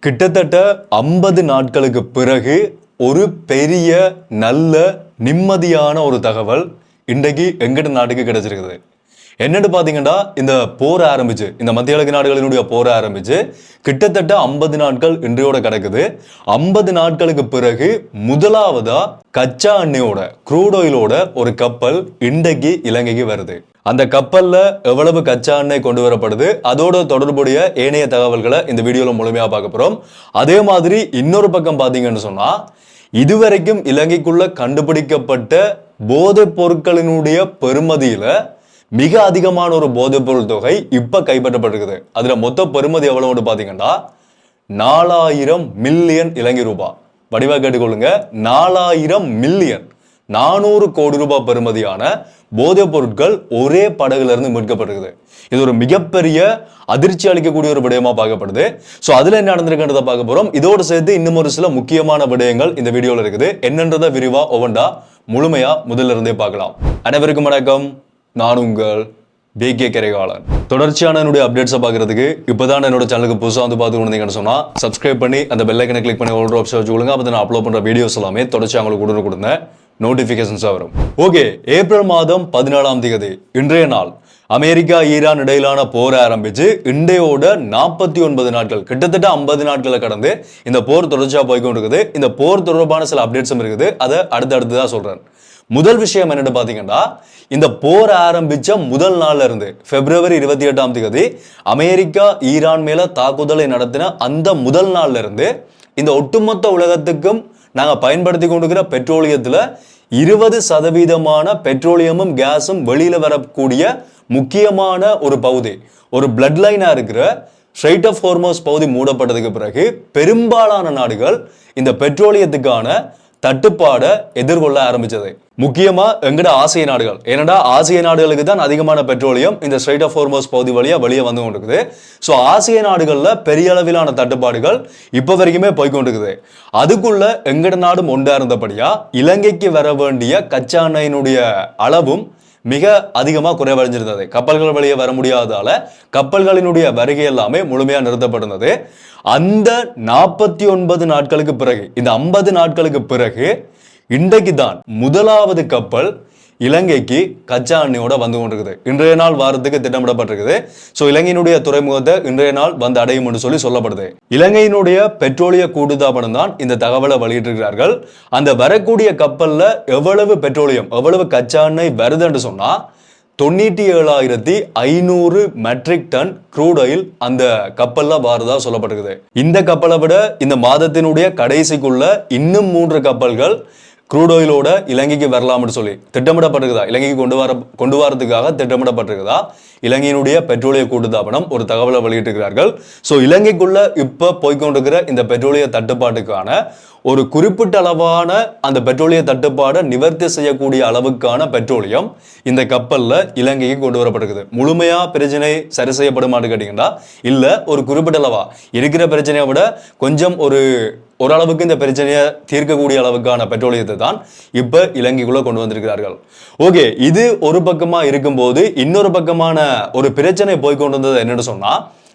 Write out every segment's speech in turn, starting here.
கிட்டத்தட்ட 50 நாட்களுக்கு பிறகு ஒரு பெரிய நல்ல நிம்மதியான ஒரு தகவல் இன்றைக்கு எங்கட நாட்டுக்கு கிடைச்சிருக்குது. என்னன்னு பாத்தீங்கன்னா, இந்த போர் ஆரம்பிச்சு, இந்த மத்திய கிழக்கு நாடுகளினுடைய போர் ஆரம்பிச்சு கிட்டத்தட்ட 50 நாட்கள் இன்றையோட கிடக்குது. 50 நாட்களுக்கு பிறகு முதலாவதா கச்சா எண்ணெயோட க்ரூட் ஆயிலோட ஒரு கப்பல் இன்றைக்கு இலங்கைக்கு வருது. அந்த கப்பல்ல எவ்வளவு கச்சா எண்ணெய் கொண்டு வரப்படுது, அதோட தொடர்புடைய ஏனைய தகவல்களை இந்த வீடியோல முழுமையா பார்க்க போறோம். அதே மாதிரி இன்னொரு பக்கம் பாத்தீங்கன்னு சொன்னா, இதுவரைக்கும் இலங்கைக்குள்ள கண்டுபிடிக்கப்பட்ட போதைப் பொருட்களினுடைய பெறுமதியில மிக அதிகமான ஒரு போதைப் பொருள் தொகை இப்ப கைப்பற்றப்பட்டிருக்குது. அதுல மொத்த பெறுமதி எவ்வளவு பாத்தீங்கன்னா 4000 மில்லியன் இலங்கை ரூபாய். வடிவா கேட்டுக்கொள்ளுங்க, 4000 மில்லியன் 400 கோடி ரூபாய் பெறுமதியான போதைப் பொருட்கள் ஒரே படகுல இருந்து மீட்கப்பட்டிருக்குது. இது ஒரு மிகப்பெரிய அதிர்ச்சி அளிக்கக்கூடிய ஒரு விடயமா பார்க்கப்படுது. சோ அதுல என்ன நடந்திருக்குன்றதை பார்க்க போறோம். இதோடு சேர்த்து இன்னும் ஒரு சில முக்கியமான விடயங்கள் இந்த வீடியோல இருக்குது. என்னன்றதை விரிவா ஒவ்வொன்றா முழுமையா முதல்ல இருந்தே பார்க்கலாம். அனைவருக்கும் வணக்கம். நான் உங்கள் BK கரிகாலன். தொடர்ச்சியான என்னுடைய அப்டேட்ஸை பார்க்கறதுக்கு இப்போதான் என்னோட சேனலுக்கு புதுசாக வந்து பார்த்து கொண்டீங்கன்னு சொன்னா சப்ஸ்கிரைப் பண்ணி அந்த பெல் ஐக்கனை கிளிக் பண்ணி ஆல் ஆப்ஷன் வச்சுக்கொள்ளுங்க. அப்போ நான் அப்லோட் பண்ற வீடியோஸ் எல்லாமே தொடர்ச்சி அவங்களுக்கு கொடுங்க நோட்டிபிகேஷன்ஸாக வரும். ஓகே, ஏப்ரல் மாதம் 17ஆம் தேதி இன்றைய நாள் அமெரிக்கா ஈரான் இடையிலான போர் ஆரம்பிச்சு இன்றையோட 49 நாட்கள், கிட்டத்தட்ட 50 நாட்களை கடந்து இந்த போர் தொடர்ச்சியா போய்கொண்டிருக்குது. இந்த போர் தொடர்பான சில அப்டேட்ஸும் இருக்குது. அதை அடுத்ததான் சொல்றேன். முதல் விஷயம் என்னன்னு பாத்தீங்கன்னா, இந்த போர் ஆரம்பிச்ச முதல் நாள்ல இருந்து பிப்ரவரி 28ஆம் தேதி அமெரிக்கா ஈரான் மேல தாக்குதலை நடத்தின அந்த முதல் நாள்ல இருந்து இந்த ஒட்டுமொத்த உலகத்துக்கும் நாங்க பயன்படுத்தி கொண்டிருக்கிற பெட்ரோலியத்துல 20% பெட்ரோலியமும் கேஸும் வெளியில வரக்கூடிய முக்கியமான ஒரு பகுதி, ஒரு பிளட் லைனா இருக்கிற ஸ்ட்ரெய்ட் ஆஃப் ஹார்மோஸ் பகுதி மூடப்பட்டதுக்கு பிறகு பெரும்பாலான நாடுகள் இந்த பெட்ரோலியத்துக்கான தட்டுப்பாடை எதிர்கொள்ள ஆரம்பிச்சது. முக்கியமா எங்கட ஆசிய நாடுகள், ஏன்னா ஆசிய நாடுகளுக்கு தான் அதிகமான பெட்ரோலியம் இந்த ஸ்ட்ரெய்ட் ஆஃப் ஹார்மோஸ் பகுதி வழியா வெளியே வந்து கொண்டிருக்குது. ஸோ ஆசிய நாடுகள்ல பெரிய அளவிலான தட்டுப்பாடுகள் இப்ப வரைக்குமே போய்கொண்டிருக்குது. அதுக்குள்ள எங்கட நாடும் ஒன்றா இருந்தபடியா இலங்கைக்கு வர வேண்டிய கச்சா எண்ணெயினுடைய அளவும் மிக அதிகமாக குறைவடைஞ்சிருந்தது. கப்பல்கள் வழியே வர முடியாததால கப்பல்களினுடைய வருகை எல்லாமே முழுமையா நிறுத்தப்பட்டிருந்தது. அந்த 49 நாட்களுக்கு பிறகு, இந்த 50 நாட்களுக்கு பிறகு இன்றைக்கு தான் முதலாவது கப்பல் இலங்கைக்கு கச்சா எண்ணெயோட வந்து கொண்டிருக்குது. இன்றைய நாள் வாரத்துக்கு திட்டமிடப்பட்டிருக்குது. ஸோ இலங்கையினுடைய துறைமுகத்தை இன்றைய நாள் வந்து அடையும் என்று சொல்லப்படுது. இலங்கையினுடைய பெட்ரோலிய கூட்டுத்தாபனம் தான் இந்த தகவலை வெளியிட்டிருக்கிறார்கள். அந்த வரக்கூடிய கப்பல்ல எவ்வளவு பெட்ரோலியம், எவ்வளவு கச்சா எண்ணெய் வருதுன்னு சொன்னா 97,500 மெட்ரிக் டன் க்ரூட் ஆயில் அந்த கப்பல்ல வாரதா சொல்லப்பட்டிருக்குது. இந்த கப்பலை விட இந்த மாதத்தினுடைய கடைசிக்குள்ள இன்னும் 3 கப்பல்கள் க்ரூட் ஆயிலோட இலங்கைக்கு வரலாம்னு சொல்லி திட்டமிடப்பட்டிருக்குதா, இலங்கைக்கு கொண்டு வரதுக்காக திட்டமிடப்பட்டிருக்குதா இலங்கையினுடைய பெட்ரோலிய கூட்டுத்தாபனம் ஒரு தகவலை வெளியிட்டிருக்கிறார்கள். ஸோ இலங்கைக்குள்ள இப்ப போய்கொண்டிருக்கிற இந்த பெட்ரோலிய தட்டுப்பாட்டுக்கான ஒரு குறிப்பிட்ட அளவான அந்த பெட்ரோலிய தட்டுப்பாடை நிவர்த்தி செய்யக்கூடிய அளவுக்கான பெட்ரோலியம் இந்த கப்பல்ல இலங்கைக்கு கொண்டு வரப்பட்டிருக்குது. முழுமையா பிரச்சனை சரி செய்யப்படுமான்னு கேட்டீங்கன்னா இல்ல, ஒரு குறிப்பிட்ட அளவா இருக்கிற பிரச்சனையை விட கொஞ்சம் ஓரளவுக்கு இந்த பிரச்சனையை தீர்க்கக்கூடிய அளவுக்கான பெட்ரோலியத்தை தான் இப்ப இலங்கைக்குள்ள கொண்டு வந்திருக்கிறார்கள். ஓகே, இது ஒரு பக்கமா இருக்கும்போது இன்னொரு பக்கமான ஒரு பிரச்சனை போய்கொண்டு வந்தது என்னன்னு சொன்னா,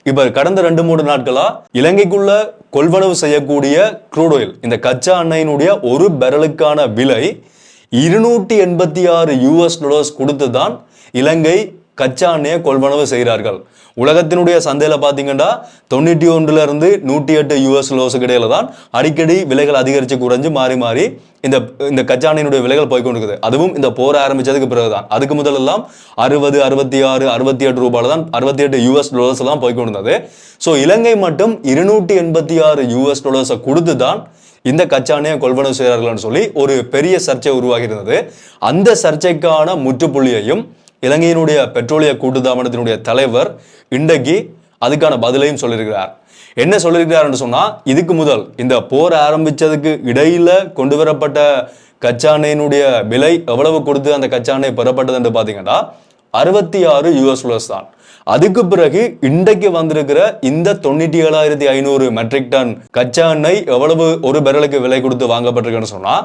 இப்ப கடந்த 2-3 நாட்களா இலங்கைக்குள்ள கொள்வனவு செய்யக்கூடிய க்ரூட் ஆயில், இந்த கச்சா எண்ணெயினுடைய ஒரு பெரலுக்கான விலை $286 கொடுத்து தான் இலங்கை கச்சா எண்ணெயை கொள்வனவு செய்கிறார்கள். உலகத்தினுடைய சந்தையில பாத்தீங்கன்னா 91 இருந்து 108 இடையில தான் அடிக்கடி விலைகள் அதிகரிச்சு குறைஞ்சு மாறி மாறி இந்த கச்சா எண்ணெயினுடைய விலைகள் போய்கொண்டிருக்குது. அதுவும் இந்த போர் ஆரம்பிச்சதுக்கு பிறகுதான். அதுக்கு முதலெல்லாம் 60, 66, 68 ரூபாயில தான், $68 எல்லாம் போய்கொண்டிருந்தது. ஸோ இலங்கை மட்டும் $286 கொடுத்து தான் இந்த கச்சா எண்ணெயை கொள்வனவு செய்கிறார்கள் சொல்லி ஒரு பெரிய சர்ச்சை உருவாகி இருந்தது. அந்த சர்ச்சைக்கான முற்றுப்புள்ளியையும் இலங்கையினுடைய பெட்ரோலிய கூட்டுத்தாபனத்தினுடைய தலைவர் இன்றைக்கு அதுக்கான பதிலையும் சொல்லியிருக்கிறார். என்ன சொல்லியிருக்கிறார் சொன்னா, இதுக்கு முதல் இந்த போர் ஆரம்பிச்சதுக்கு இடையில கொண்டு வரப்பட்ட கச்சா எண்ணெயினுடைய விலை எவ்வளவு கொடுத்து அந்த கச்சா எண்ணெய் பெறப்பட்டது என்று பாத்தீங்கன்னா $66 தான். அதுக்கு பிறகு இன்றைக்கு வந்திருக்கிற இந்த 97,500 மெட்ரிக் டன் கச்சா எண்ணெய் எவ்வளவு ஒரு பெரலுக்கு விலை கொடுத்து வாங்கப்பட்டிருக்குன்னு சொன்னா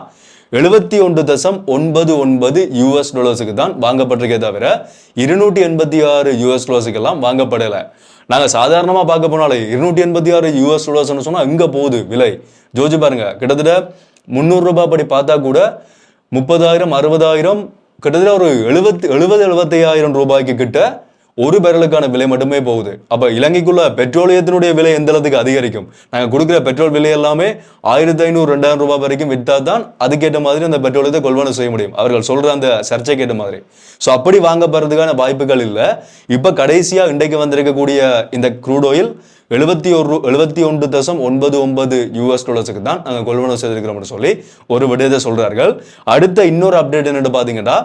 $71.99 தான் வாங்கப்பட்டிருக்கே தவிர $286 எல்லாம் வாங்கப்படல. நாங்கள் சாதாரணமாக பார்க்க போனாலே $286 சொன்னால் எங்கே போகுது விலை ஜோதிச்சு பாருங்க. கிட்டத்தட்ட $300 படி பார்த்தா கூட 30,000 60,000 கிட்டத்தட்ட ஒரு 70,000 ரூபாய்க்கு கிட்ட ஒரு பேரலுக்கான விலை மட்டுமே போகுது. அப்ப இலங்கைக்குள்ள பெட்ரோலியத்தினுடைய விலை எந்த அளவுக்கு அதிகரிக்கும்? நாங்க கொடுக்குற பெட்ரோல் விலை எல்லாமே 1,500 2,000 வரைக்கும் விற்றா தான் அதுக்கேற்ற மாதிரி அந்த பெட்ரோலியத்தை கொள்வனை செய்ய முடியும். அவர்கள் சொல்ற அந்த சர்ச்சைக்கு ஏற்ற மாதிரி. ஸோ அப்படி வாங்கப்படுறதுக்கான வாய்ப்புகள் இல்லை. இப்ப கடைசியா இன்றைக்கு வந்திருக்கக்கூடிய இந்த க்ரூட் ஆயில் $71.99 தான் நாங்கள் கொள்வனை செய்திருக்கிறோம்னு சொல்லி ஒரு விடயத்தை சொல்றார்கள். அடுத்த இன்னொரு அப்டேட் என்னன்னு பாத்தீங்கன்னா,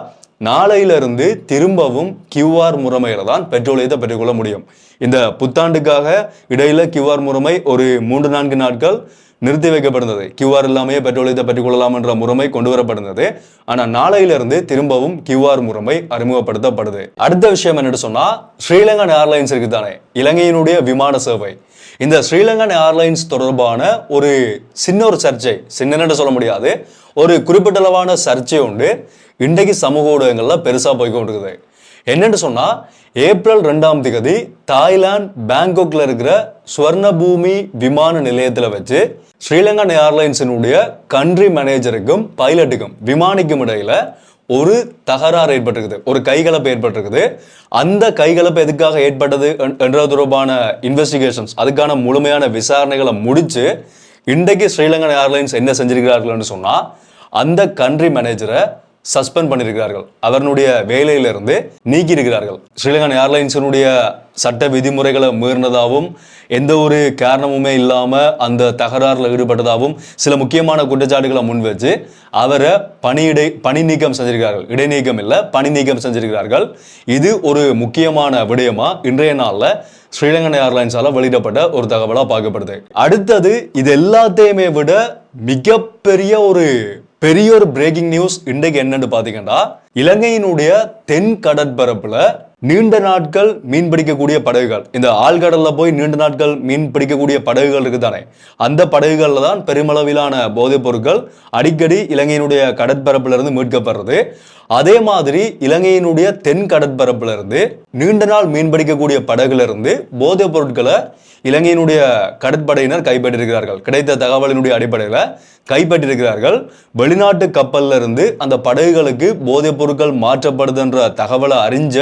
நாளையிலிருந்து திரும்பவும் QR முறைமையில தான் பெட்ரோலியத்தை பெற்றுக்கொள்ள முடியும். இந்த புத்தாண்டுக்காக இடையில QR முறைமை ஒரு 3-4 நாட்கள் நிறுத்தி வைக்கப்படுகிறது. QR இல்லாமையே பெட்ரோலியத்தை பெற்றுக்கொள்ளலாம் என்ற முறைமை கொண்டு வரப்படுகிறது. ஆனா நாளையிலிருந்து திரும்பவும் QR முறைமை அறிமுகப்படுத்தப்படுது. அடுத்த விஷயம் என்னன்னு சொன்னா, ஸ்ரீலங்கன் ஏர்லைன்ஸ் இருக்கு தானே, இலங்கையினுடைய விமான சேவை. இந்த ஸ்ரீலங்கன் ஏர்லைன்ஸ் தொடர்பான ஒரு சின்ன ஒரு சர்ச்சை, சின்னன்னு சொல்ல முடியாது, ஒரு குறிப்பிட்ட அளவான சர்ச்சை உண்டு இன்றைக்கு சமூக ஊடகங்கள்ல பெருசா போய்கொண்டிருக்குது. என்னன்னு சொன்னா, ஏப்ரல் 2ஆம் தேதி தாய்லாந்து பேங்காக்ல இருக்கிற ஸ்வர்ணபூமி விமான நிலையத்தில் வச்சு ஸ்ரீலங்கன் ஏர்லைன்ஸினுடைய கண்ட்ரி மேனேஜருக்கும் பைலட்டுக்கும் விமானிக்கும் இடையில ஒரு தகராறு ஏற்பட்டிருக்குது, ஒரு கைகலப்பு ஏற்பட்டிருக்குது. அந்த கைகலப்பு எதுக்காக ஏற்பட்டது என்ற தொடர்பான இன்வெஸ்டிகேஷன்ஸ், அதுக்கான முழுமையான விசாரணைகளை முடிச்சு இன்றைக்கு ஸ்ரீலங்கன் ஏர்லைன்ஸ் என்ன செஞ்சிருக்கிறார்கள் சொன்னா, அந்த கண்ட்ரி மேனேஜரை சஸ்பெண்ட் பண்ணியிருக்கிறார்கள், அவருடைய வேலையிலிருந்து நீக்கி இருக்கிறார்கள். ஸ்ரீலங்கன் ஏர்லைன்ஸினுடைய சட்ட விதிமுறைகளை மீறினதாகவும் எந்த ஒரு காரணமுமே இல்லாம அந்த தகராறுல ஈடுபட்டதாகவும் சில முக்கியமான குற்றச்சாட்டுகளை முன் வச்சு அவரை பணி நீக்கம் செஞ்சிருக்கிறார்கள். இடைநீக்கம் இல்ல, பணி நீக்கம் செஞ்சிருக்கிறார்கள். இது ஒரு முக்கியமான விடயமா இன்றைய நாள்ல ஸ்ரீலங்கன் ஏர்லைன்ஸால வெளியிடப்பட்ட ஒரு தகவலா பார்க்கப்படுது. அடுத்தது இது எல்லாத்தையுமே விட மிகப்பெரிய ஒரு பிரேக்கிங் நியூஸ் இன்றைக்கு என்னன்னு பாத்தீங்கன்னா, இலங்கையினுடைய தென் கடற்பரப்புல நீண்ட நாட்கள் மீன் பிடிக்கக்கூடிய படகுகள், இந்த ஆழ்கடல்ல போய் நீண்ட நாட்கள் மீன் பிடிக்கக்கூடிய படகுகள் இருக்குதானே, அந்த படகுகள்ல தான் பெருமளவிலான போதைப் பொருட்கள் அடிக்கடி இலங்கையினுடைய கடற்பரப்புல இருந்து மீட்கப்படுறது. அதே மாதிரி இலங்கையினுடைய தென் கடற்பரப்புல இருந்து நீண்ட நாள் மீன் பிடிக்கக்கூடிய படகுல இருந்து போதைப் பொருட்களை இலங்கையினுடைய கடற்படையினர் கைப்பற்றிருக்கிறார்கள். கிடைத்த தகவலினுடைய அடிப்படையில் கைப்பற்றிருக்கிறார்கள். வெளிநாட்டு கப்பல்ல இருந்து அந்த படகுகளுக்கு போதைப் பொருட்கள் மாற்றப்படுதுன்ற தகவலை அறிஞ்ச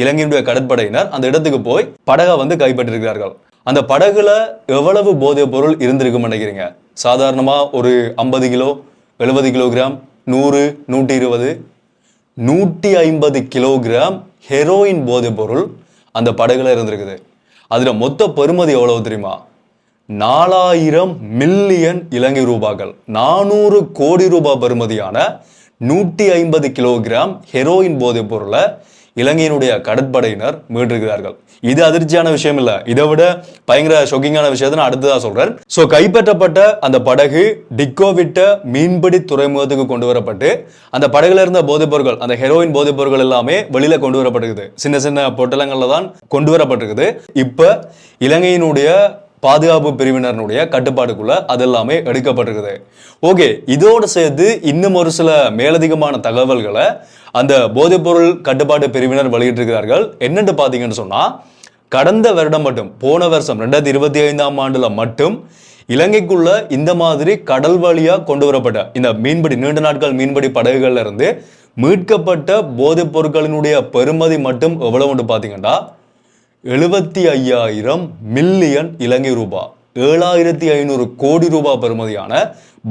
இலங்கையினுடைய கடற்படையினர் அந்த இடத்துக்கு போய் படகை கைப்பற்றிருக்கிறார்கள். அந்த படகுல எவ்வளவு போதைப் பொருள் இருந்திருக்கும் நினைக்கிறீங்க? சாதாரணமா ஒரு 50 கிலோ, 70 கிலோகிராம், 100, 120, 150 கிலோகிராம் ஹெரோயின் போதைப் பொருள் அந்த படகுல இருந்திருக்குது. அதுல மொத்த பெறுமதி எவ்வளவு தெரியுமா? 4000 மில்லியன் இலங்கை ரூபாய்கள், 400 கோடி ரூபாய் பெறுமதியான 150 கிலோகிராம் ஹெரோயின் போதைப் பொருளை இலங்கையினுடைய கடற்படையினர் மீட்டிருக்கிறார்கள். இது அதிர்ச்சியான விஷயம் இல்ல, இதை விட பயங்கர ஷாக்கிங்கான விஷயத்தை நான் அடுத்ததா சொல்றேன். சோ கைப்பற்றப்பட்ட அந்த படகு டிக்கோவிட்ட மீன்பிடி துறைமுகத்துக்கு கொண்டு வரப்பட்டு அந்த படகுல இருந்த போதைப் பொருட்கள், அந்த ஹெரோயின் போதைப் பொருட்கள் எல்லாமே வெளியில கொண்டு வரப்பட்டிருக்குது. சின்ன சின்ன பொட்டலங்கள்ல தான் கொண்டு வரப்பட்டிருக்குது. இப்ப இலங்கையினுடைய பாதுகாப்பு பிரிவினருடைய கட்டுப்பாட்டுக்குள்ள அதெல்லாமே எடுக்கப்பட்டிருக்குது. ஓகே, இதோடு சேர்த்து இன்னும் ஒரு சில மேலதிகமான தகவல்களை அந்த போதைப்பொருள் கட்டுப்பாட்டு பிரிவினர் வெளியிட்டிருக்கிறார்கள். என்னன்னு பாத்தீங்கன்னு சொன்னா, கடந்த வருடம் மட்டும், போன வருஷம் 2025ஆம் ஆண்டுல மட்டும் இலங்கைக்குள்ள இந்த மாதிரி கடல் வழியா கொண்டு வரப்பட்ட இந்த மீன்பிடி நீண்ட நாட்கள் மீன்பிடி படகுகள்ல இருந்து மீட்கப்பட்ட போதைப் பொருட்களினுடைய பெறுமதி மட்டும் எவ்வளவு பாத்தீங்கன்னா 75,000 மில்லியன் இலங்கை ரூபாய், 7,500 கோடி ரூபாய் பெறுமதியான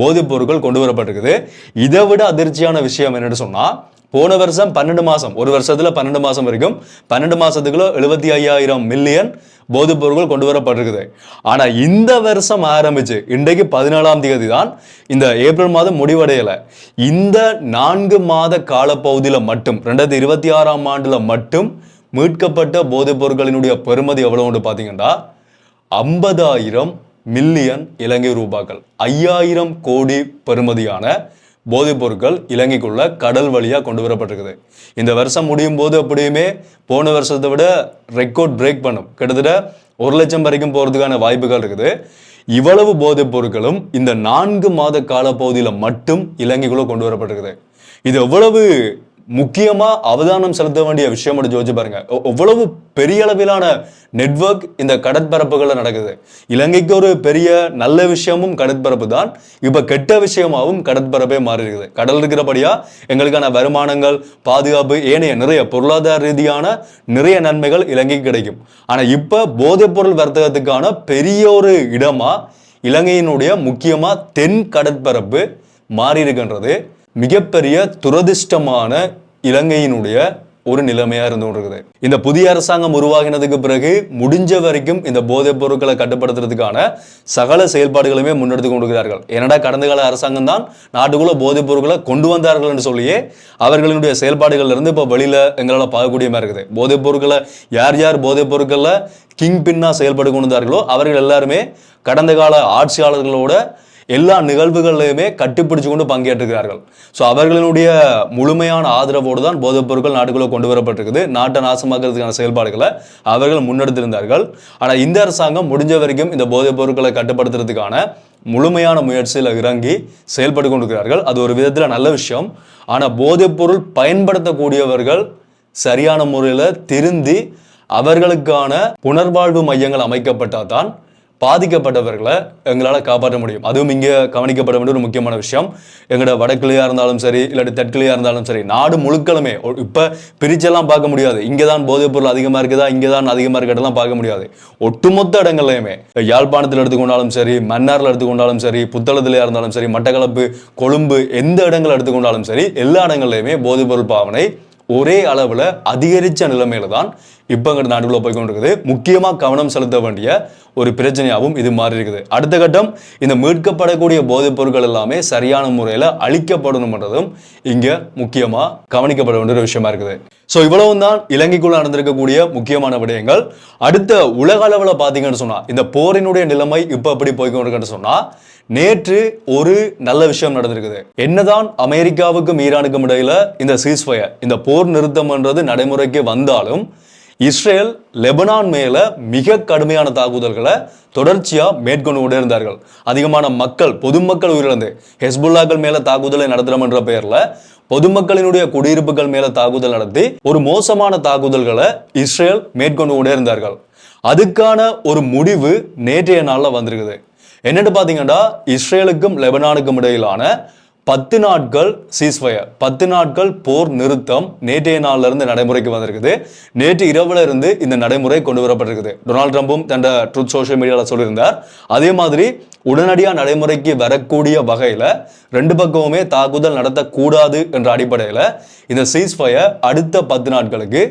போதைப் பொருட்கள் கொண்டு வரப்பட்டிருக்குது. இதை விட அதிர்ச்சியான விஷயம் என்னன்னு சொன்னா, போன வருஷம் 12 மாசம், ஒரு வருஷத்துல 12 மாசம் வரைக்கும் 12 மாசத்துக்குள்ள 75,000 மில்லியன் போதைப் பொருட்கள் கொண்டு வரப்பட்டிருக்குது. ஆனா இந்த வருஷம் ஆரம்பிச்சு இன்றைக்கு 17ஆம் தேதி தான், இந்த ஏப்ரல் மாதம் முடிவடையல, இந்த 4 மாத காலப்பகுதியில மட்டும் 2026ஆம் ஆண்டுல மட்டும் மீட்கப்பட்ட போதைப் பொருட்களினுடைய பெறுமதி எவ்வளவு பாத்தீங்கன்னா 50,000 மில்லியன் இலங்கை ரூபாய்கள், 5,000 கோடி பெறுமதியான போதைப் பொருட்கள் இலங்கைக்குள்ள கடல் வழியா கொண்டு வரப்பட்டிருக்குது. இந்த வருஷம் முடியும் போது அப்படியுமே போன வருஷத்தை விட ரெக்கார்ட் பிரேக் பண்ணும், கிட்டத்தட்ட 1 லட்சம் வரைக்கும் போறதுக்கான வாய்ப்புகள் இருக்குது. இவ்வளவு போதைப் பொருட்களும் இந்த 4 மாத காலப்பகுதியில மட்டும் இலங்கைக்குள்ள கொண்டு வரப்பட்டிருக்குது. இது எவ்வளவு முக்கியமா அவதானம் செலுத்த வேண்டிய விஷயம் யோசிச்சு பாருங்க. எவ்வளவு பெரிய அளவிலான நெட்வொர்க் இந்த கடற்பரப்புகள்ல நடக்குது. இலங்கைக்கு ஒரு பெரிய நல்ல விஷயமும் கடற்பரப்பு தான், இப்ப கெட்ட விஷயமாவும் கடற்பரப்பே மாறி இருக்குது. கடல் இருக்கிறபடியா எங்களுக்கான வருமானங்கள், பாதுகாப்பு, ஏனைய நிறைய பொருளாதார ரீதியான நிறைய நன்மைகள் இலங்கைக்கு கிடைக்கும். ஆனா இப்ப போதைப் பொருள் வர்த்தகத்துக்கான பெரிய ஒரு இடமா இலங்கையினுடைய முக்கியமா தென் கடற்பரப்பு மாறி இருக்கின்றது. மிகப்பெரிய துரதிர்ஷ்டமான இலங்கையினுடைய ஒரு நிலைமையா இருந்து கொண்டிருக்குது. இந்த புதிய அரசாங்கம் உருவாகினதுக்கு பிறகு முடிஞ்ச வரைக்கும் இந்த போதைப் பொருட்களை கட்டுப்படுத்துறதுக்கான சகல செயல்பாடுகளுமே முன்னெடுத்து கொண்டிருக்கிறார்கள். ஏனடா கடந்த கால அரசாங்கம் தான் நாட்டுக்குள்ள போதைப் பொருட்களை கொண்டு வந்தார்கள் என்று சொல்லியே அவர்களுடைய செயல்பாடுகள்ல இருந்து இப்ப வெளியில எங்களால் பார்க்கக்கூடிய மாதிரி இருக்குது. போதைப் பொருட்களை யார் யார் போதைப் பொருட்கள்ல கிங் பின்னா செயல்பட்டு கொண்டு வந்தார்களோ அவர்கள் எல்லாருமே கடந்த கால ஆட்சியாளர்களோட எல்லா நிகழ்வுகளிலுமே கட்டிப்பிடிச்சு கொண்டு பங்கேற்றுக்கிறார்கள். ஸோ அவர்களுடைய முழுமையான ஆதரவோடு தான் போதைப் பொருட்கள் நாட்டுக்குள்ளே கொண்டு வரப்பட்டிருக்குது. நாட்டை நாசமாக்குறதுக்கான செயல்பாடுகளை அவர்கள் முன்னெடுத்திருந்தார்கள். ஆனால் இந்த அரசாங்கம் முடிஞ்ச வரைக்கும் இந்த போதைப் பொருட்களை கட்டுப்படுத்துறதுக்கான முழுமையான முயற்சியில் இறங்கி செயல்பட்டு கொண்டிருக்கிறார்கள். அது ஒரு விதத்தில் நல்ல விஷயம். ஆனால் போதைப் பொருள் பயன்படுத்தக்கூடியவர்கள் சரியான முறையில் திருந்தி அவர்களுக்கான புனர்வாழ்வு மையங்கள் அமைக்கப்பட்டால் தான் பாதிக்கப்பட்டவர்களை எங்களால் காப்பாற்ற முடியும். அதுவும் இங்கே கவனிக்கப்பட வேண்டிய ஒரு முக்கியமான விஷயம். எங்களோட வடக்கிளையாக இருந்தாலும் சரி, இல்லாட்டி தெற்கிளையாக இருந்தாலும் சரி, நாடு முழுக்களுமே இப்போ பிரிச்செல்லாம் பார்க்க முடியாது. இங்கே தான் போதைப் பொருள் அதிகமாக இருக்குதா, இங்கே தான் அதிகமாக இருக்கிறதெல்லாம் பார்க்க முடியாது. ஒட்டுமொத்த இடங்கள்லையுமே யாழ்ப்பாணத்தில் எடுத்துக்கொண்டாலும் சரி, மன்னாரில் எடுத்துக்கொண்டாலும் சரி, புத்தளத்திலையாக இருந்தாலும் சரி, மட்டக்களப்பு, கொழும்பு, எந்த இடங்கள் எடுத்துக்கொண்டாலும் சரி, எல்லா இடங்கள்லையுமே போதைப் பொருள் பாவனை ஒரே அளவில் அதிகரித்த நிலைமையில தான் இப்போ எங்கள் நாட்டுக்குள்ள போய் கொண்டிருக்குது. முக்கியமாக கவனம் செலுத்த வேண்டிய ஒரு பிரச்சனையாகவும் இது மாறி இருக்குது. அடுத்த கட்டம், இந்த மீட்கப்படக்கூடிய போதைப் பொருட்கள் எல்லாமே சரியான முறையில் அழிக்கப்படணும்ன்றதும் இங்கே முக்கியமாக கவனிக்கப்பட வேண்டிய ஒரு விஷயமா இருக்குது. ஸோ இவ்வளவும் தான் இலங்கைக்குள்ள நடந்திருக்கக்கூடிய முக்கியமான விடயங்கள். அடுத்த உலக அளவில் பார்த்தீங்கன்னு சொன்னால் இந்த போரினுடைய நிலைமை இப்போ எப்படி போய்கொண்டிருக்குன்னு சொன்னால், நேற்று ஒரு நல்ல விஷயம் நடந்திருக்குது. என்னதான் அமெரிக்காவுக்கும் ஈரானுக்கும் இடையில இந்த சீஸ்ஃபயர், இந்த போர் நிறுத்தம் என்றது நடைமுறைக்கு வந்தாலும் இஸ்ரேல் லெபனான் மேல மிக கடுமையான தாக்குதல்களை தொடர்ச்சியா மேற்கொண்டு கொண்டே இருந்தார்கள். அதிகமான மக்கள், பொதுமக்கள் உயிரிழந்து, ஹெஸ்புல்லாக்கள் மேல தாக்குதலை நடத்துறோம் என்ற பெயர்ல பொதுமக்களினுடைய குடியிருப்புகள் மேல தாக்குதல் நடத்தி ஒரு மோசமான தாக்குதல்களை இஸ்ரேல் மேற்கொண்டு கொண்டே இருந்தார்கள். அதுக்கான ஒரு முடிவு நேற்றைய நாள்ல வந்திருக்குது. என்னன்னு பாத்தீங்கன்னா, இஸ்ரேலுக்கும் லெபனானுக்கும் இடையிலான 10 நாட்கள் சீஸ்ஃபயர், 10 நாட்கள் போர் நிறுத்தம் நேற்றைய நாள்ல இருந்து நடைமுறைக்கு வந்திருக்குது. நேற்று இரவுல இருந்து இந்த நடைமுறை கொண்டு வரப்பட்டிருக்குது. டொனால்ட் ட்ரம்பும் தன் ட்ரூத் சோஷியல் மீடியால சொல்லியிருந்தார். அதே மாதிரி உடனடியாக நடைமுறைக்கு வரக்கூடிய வகையில ரெண்டு பக்கமுமே தாக்குதல் நடத்தக்கூடாது என்ற அடிப்படையில இந்த சீஸ்ஃபயர் அடுத்த 10 நாட்களுக்கு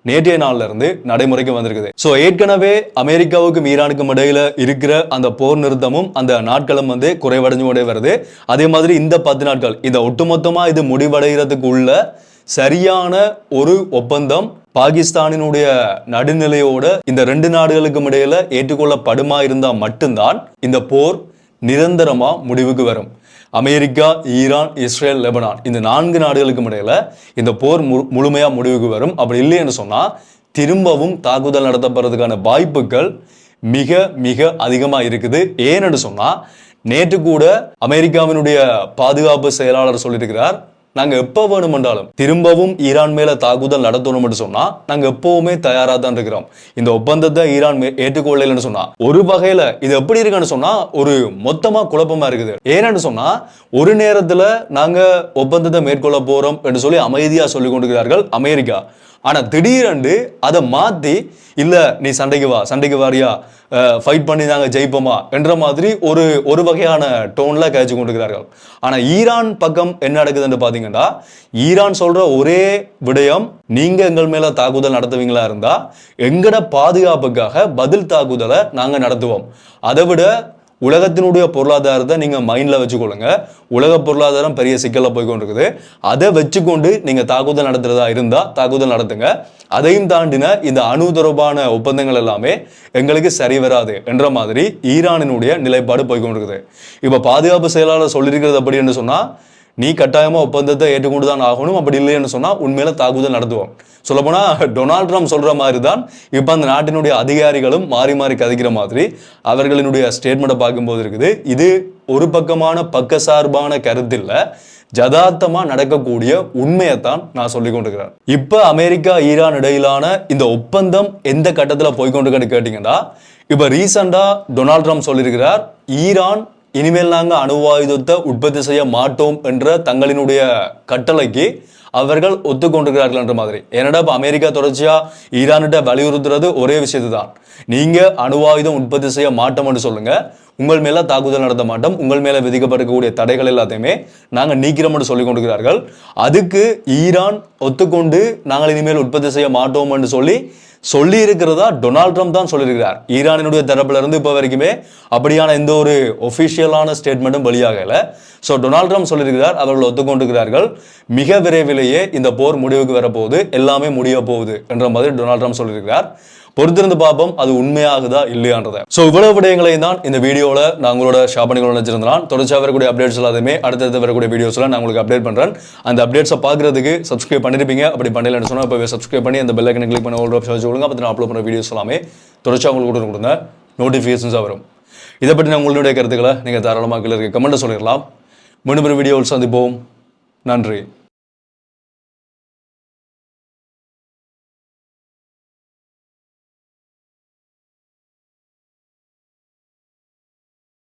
நேற்றைய நாள்ல இருந்து நடைமுறைக்கு வந்திருக்குது. ஸோ ஏற்கனவே அமெரிக்காவுக்கும் ஈரானுக்கும் இடையில இருக்கிற அந்த போர் நிறுத்தமும் அந்த நாட்களும் குறைவடைஞ்சு கொண்டே வருது. அதே மாதிரி இந்த 10 நாட்கள், இந்த ஒட்டுமொத்தமா இது முடிவடைகிறதுக்கு உள்ள சரியான ஒரு ஒப்பந்தம் பாகிஸ்தானினுடைய நடுநிலையோட இந்த 2 நாடுகளுக்கும் இடையில ஏற்றுக்கொள்ளப்படுமா இருந்தா மட்டும்தான் இந்த போர் நிரந்தரமா முடிவுக்கு வரும். அமெரிக்கா, ஈரான், இஸ்ரேல், லெபனான், இந்த 4 நாடுகளுக்கும் இடையில இந்த போர் முழுமையா முடிவுக்கு வரும். அப்படி இல்லைன்னு சொன்னா திரும்பவும் தாக்குதல் நடத்தப்படுறதுக்கான வாய்ப்புகள் மிக மிக அதிகமா இருக்குது. ஏன்னு சொன்னா நேற்று கூட அமெரிக்காவினுடைய பாதுகாப்பு செயலாளர் சொல்லியிருக்கிறார், நாங்க எப்ப வேணுமென்றாலும் திரும்பவும் ஈரான் மேல தாக்குதல் நடத்தணும்னு சொன்னா நாங்க எப்பவுமே தயாரா தான் இருக்கிறோம். இந்த ஒப்பந்தத்தை ஈரான் ஏற்றுக்கொள்ளலன்னு சொன்னா ஒரு வகையில இது எப்படி இருக்குன்னு சொன்னா ஒரு மொத்தமா குழப்பமா இருக்குது. ஏன்னு சொன்னா ஒரு நேரத்துல நாங்க ஒப்பந்தத்தை மேற்கொள்ள போறோம் என்று சொல்லி அமைதியா சொல்லி கொண்டிருக்கிறார்கள் அமெரிக்கா. ஆனா திடீரென்று அதை மாத்தி, இல்ல நீ சண்டைக்கு வா, சண்டைக்கு வாரியா, ஃபைட் பண்ணி நாங்கள் ஜெயிப்போமா என்ற மாதிரி ஒரு வகையான டோன்ல கழிச்சு கொண்டிருக்கிறார்கள். ஆனா ஈரான் பக்கம் என்ன நடக்குதுன்னு பாத்தீங்கன்னா, ஈரான் சொல்ற ஒரே விடயம், நீங்க எங்கள் மேல தாக்குதல் நடத்துவீங்களா இருந்தா எங்கட பாதுகாப்புக்காக பதில் தாக்குதலை நாங்க நடத்துவோம். அதை விட உலகத்தினுடைய பொருளாதாரத்தை நீங்க மைண்ட்ல வச்சுக்கொள்ளுங்க. உலக பொருளாதாரம் பெரிய சிக்கல்ல போய்கொண்டிருக்குது. அதை வச்சுக்கொண்டு நீங்க தாக்குதல் நடத்துறதா இருந்தா தாக்குதல் நடத்துங்க. அதையும் தாண்டின இந்த அணு தொடர்பான ஒப்பந்தங்கள் எல்லாமே எங்களுக்கு சரி வராது என்ற மாதிரி ஈரானினுடைய நிலைப்பாடு போய்கொண்டிருக்குது. இப்ப பாதுகாப்பு செயலாளர் சொல்லியிருக்கிறது அப்படி என்று சொன்னா, நீ கட்டாயமா ஒப்பந்தத்தை ஏற்றுக்கொண்டு தான் ஆகணும், அப்படி இல்லைன்னு சொன்னா உண்மையில தாக்குதல் நடத்துவோம். சொல்லப்போனா டொனால்ட் ட்ரம்ப் சொல்ற மாதிரி தான் இப்ப அந்த நாட்டினுடைய அதிகாரிகளும் மாறி மாறி கதைக்கிற மாதிரி அவர்களினுடைய ஸ்டேட்மெண்ட்டை பார்க்கும்போது இருக்குது. இது ஒரு பக்கமான பக்கசார்பான கருத்து இல்ல, யதார்த்தமா நடக்கக்கூடிய உண்மையைத்தான் நான் சொல்லி கொண்டிருக்கிறேன். இப்ப அமெரிக்கா ஈரான் இடையிலான இந்த ஒப்பந்தம் எந்த கட்டத்துல போய்கொண்டிருக்குன்னு கேட்டீங்கன்னா, இப்ப ரீசெண்டா டொனால்ட் ட்ரம்ப் சொல்லியிருக்கிறார், ஈரான் இனிமேல் நாங்க அணு ஆயுதத்தை உற்பத்தி செய்ய மாட்டோம் என்ற தங்களினுடைய கட்டளைக்கு அவர்கள் ஒத்துக்கொண்டிருக்கிறார்கள் என்ற மாதிரி. ஏன்னா இப்ப அமெரிக்கா தொடர்ச்சியா ஈரான்கிட்ட வலியுறுத்துறது ஒரே விஷயத்து தான், நீங்க அணு ஆயுதம் உற்பத்தி செய்ய மாட்டோம் என்று சொல்லுங்க, உங்கள் மேல தாக்குதல் நடத்த மாட்டோம், உங்கள் மேல விதிக்கப்படக்கூடிய தடைகள் எல்லாத்தையுமே நாங்க நீக்கிறோம் என்று சொல்லிக் கொண்டிருக்கிறார்கள். அதுக்கு ஈரான் ஒத்துக்கொண்டு நாங்கள் இனிமேல் உற்பத்தி செய்ய மாட்டோம் என்று சொல்லி இருக்கிறதா டொனால்ட் ட்ரம்ப் தான் சொல்லியிருக்கிறார். ஈரானினுடைய தரப்புல இருந்து இப்போ வரைக்குமே அப்படியான எந்த ஒரு ஒபிஷியலான ஸ்டேட்மெண்ட்டும் வெளியாகல. ஸோ டொனால்ட் ட்ரம்ப் சொல்லியிருக்கிறார், அவர்கள் ஒத்துக்கொண்டிருக்கிறார்கள், மிக விரைவிலேயே இந்த போர் முடிவுக்கு வரப்போகுது, எல்லாமே முடிய போகுது என்ற மாதிரி டொனால்ட் ட்ரம்ப் சொல்லியிருக்கிறார். பொறுத்திருந்து பார்ப்போம் அது உண்மையாகுதா இல்லையான்றதை. ஸோ இவ்வளவு விடயங்களையும் தான் இந்த வீடியோவில் நான் உங்களோட ஷேர் பண்ணி நினைச்சிருந்தேன். தொடர்ச்சியாக வரக்கூடிய அப்டேட்ஸ் எல்லாத்தையுமே அடுத்தடுத்து வரக்கூடிய வீடியோஸ்ல நான் உங்களுக்கு அப்டேட் பண்றேன். அந்த அப்டேட்ஸை பார்க்கறதுக்கு சப்ஸ்கிரைப் பண்ணிருப்பீங்க. அப்படி பண்ணலன்னு சொன்னா இப்போ சப்ஸ்கிரைப் பண்ணி அந்த பெல் ஐக்கனை கிளிக் பண்ணி ஆல் ஆப்ஷன் வச்சு கொடுங்க. அப்போ நான் அப்லோட் பண்ணுற வீடியோஸ் எல்லாமே தொடர்ச்சியாக உங்களுக்கு கொடுங்க, நோட்டிஃபிகேஷன்ஸாக வரும். இதை பற்றி நான் உங்களுடைய கருத்துக்களை நீங்கள் தாராளமாக கீழே இருக்க கமெண்ட்டை சொல்லிடலாம். மீண்டும் ஒரு வீடியோவில் சந்திப்போம். நன்றி.